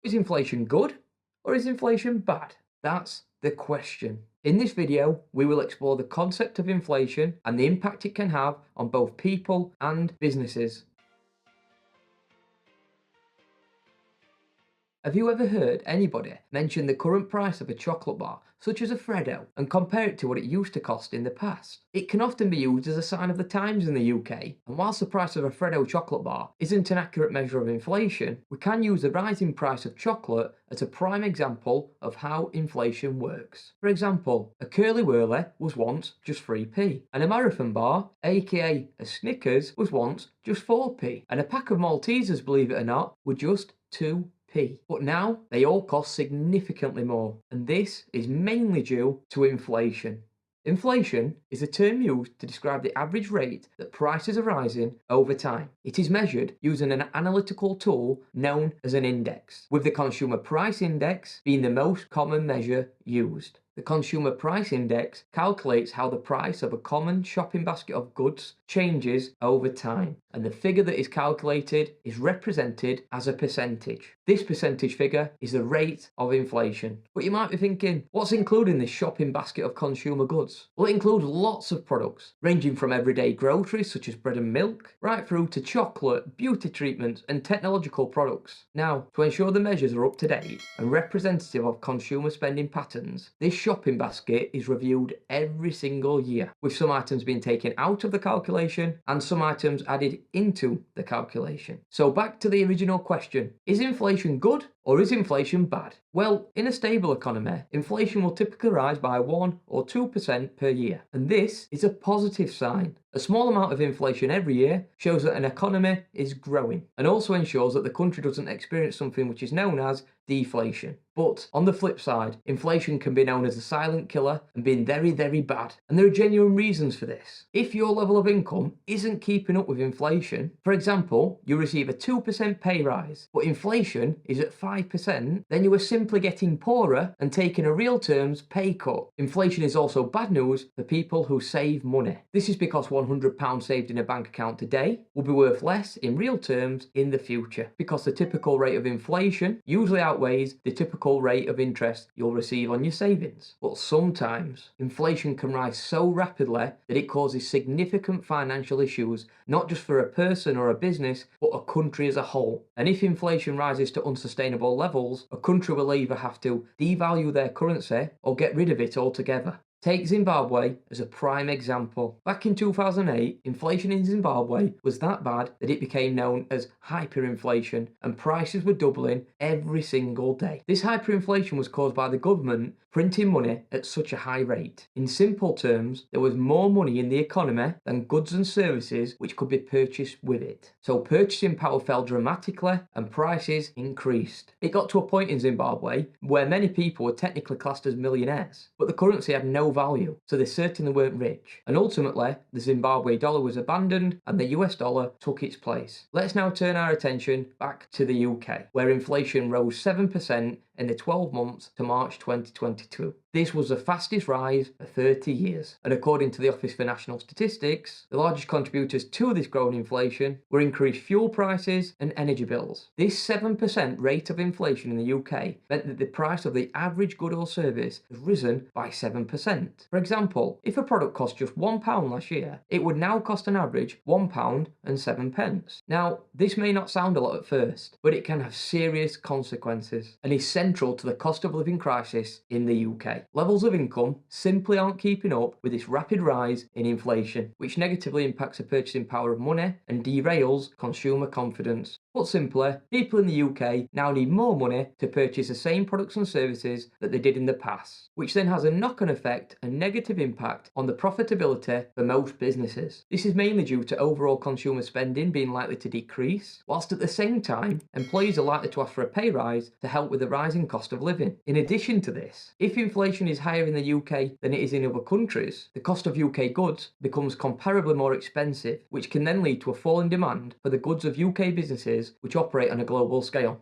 Is inflation good or is inflation bad? That's the question. In this video, we will explore the concept of inflation and the impact it can have on both people and businesses. Have you ever heard anybody mention the current price of a chocolate bar, such as a Freddo, and compare it to what it used to cost in the past? It can often be used as a sign of the times in the UK, and whilst the price of a Freddo chocolate bar isn't an accurate measure of inflation, we can use the rising price of chocolate as a prime example of how inflation works. For example, a Curly Whirly was once just 3p, and a marathon bar, aka a Snickers, was once just 4p, and a pack of Maltesers, believe it or not, were just 2p. But now they all cost significantly more, and this is mainly due to inflation. Inflation is a term used to describe the average rate that prices are rising over time. It is measured using an analytical tool known as an index, with the consumer price index being the most common measure used. The Consumer Price Index calculates how the price of a common shopping basket of goods changes over time, and the figure that is calculated is represented as a percentage. This percentage figure is the rate of inflation. But you might be thinking, what's included in this shopping basket of consumer goods? Well, it includes lots of products, ranging from everyday groceries such as bread and milk, right through to chocolate, beauty treatments, and technological products. Now, to ensure the measures are up to date and representative of consumer spending patterns, this shopping basket is reviewed every single year, with some items being taken out of the calculation and some items added into the calculation. So back to the original question, is inflation good or is inflation bad? Well, in a stable economy, inflation will typically rise by 1 or 2% per year, and this is a positive sign. A small amount of inflation every year shows that an economy is growing, and also ensures that the country doesn't experience something which is known as deflation. But on the flip side, inflation can be known as a silent killer and being very, very bad. And there are genuine reasons for this. If your level of income isn't keeping up with inflation, for example, you receive a 2% pay rise, but inflation is at 5%, then you are simply getting poorer and taking a real terms pay cut. Inflation is also bad news for people who save money. This is because £100 saved in a bank account today will be worth less in real terms in the future, because the typical rate of inflation usually outweighs the typical rate of interest you'll receive on your savings. But sometimes inflation can rise so rapidly that it causes significant financial issues, not just for a person or a business, but a country as a whole. And if inflation rises to unsustainable levels, a country will either have to devalue their currency or get rid of it altogether. Take Zimbabwe as a prime example. Back in 2008, inflation in Zimbabwe was that bad that it became known as hyperinflation, and prices were doubling every single day. This hyperinflation was caused by the government printing money at such a high rate. In simple terms, there was more money in the economy than goods and services which could be purchased with it. So purchasing power fell dramatically and prices increased. It got to a point in Zimbabwe where many people were technically classed as millionaires, but the currency had no value, so they certainly weren't rich. And ultimately, the Zimbabwe dollar was abandoned and the US dollar took its place. Let's now turn our attention back to the UK, where inflation rose 7% in the 12 months to March 2022. This was the fastest rise for 30 years, and according to the Office for National Statistics, the largest contributors to this growing inflation were increased fuel prices and energy bills. This 7% rate of inflation in the UK meant that the price of the average good or service has risen by 7%. For example, if a product cost just £1 last year, it would now cost an average £1.07. Now, this may not sound a lot at first, but it can have serious consequences and is central to the cost of living crisis in the UK. Levels of income simply aren't keeping up with this rapid rise in inflation, which negatively impacts the purchasing power of money and derails consumer confidence. Put simply, people in the UK now need more money to purchase the same products and services that they did in the past, which then has a knock-on effect and negative impact on the profitability for most businesses. This is mainly due to overall consumer spending being likely to decrease, whilst at the same time, employees are likely to ask for a pay rise to help with the rising cost of living. In addition to this, if inflation is higher in the UK than it is in other countries, the cost of UK goods becomes comparably more expensive, which can then lead to a fall in demand for the goods of UK businesses which operate on a global scale.